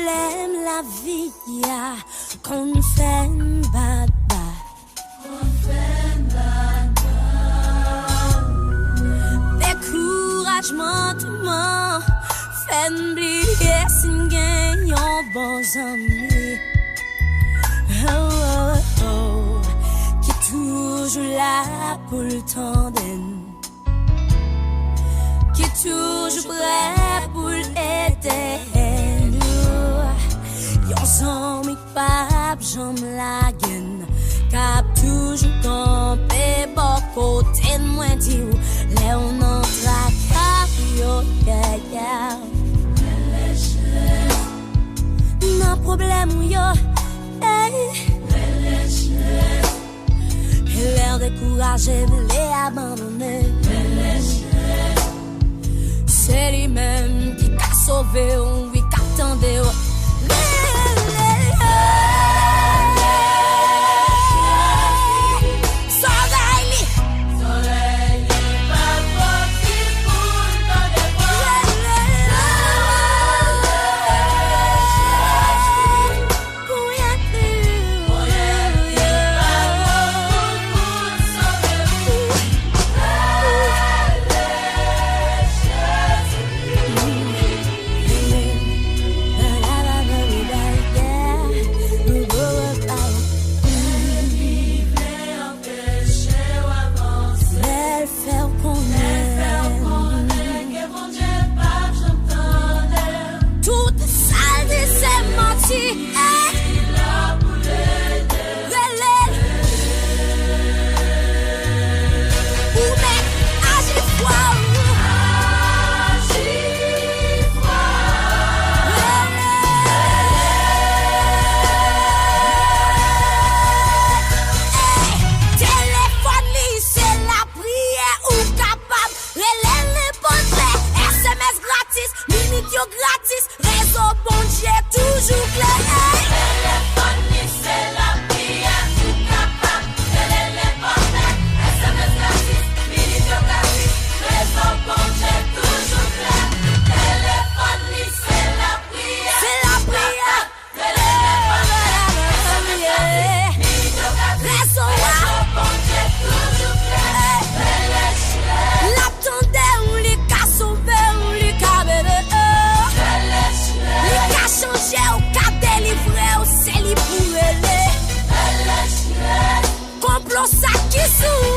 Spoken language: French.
problème la vie ya qu'on fait bad bad. Découragement tout le monde fait oublier si gagne un bon ami. Oh oh oh, qui est toujours là pour le temps d'un, qui est toujours prêt pour l'aider. Yon son mi pap jom la gen, kap toujours campé bon côté de moi di ou le on entre à yo yeah yeah. Non problème ou yo hey. L'air découragé voulait abandonner. C'est lui-même qui t'a sauvé ou oui qu'attendait. Complot ça qui sous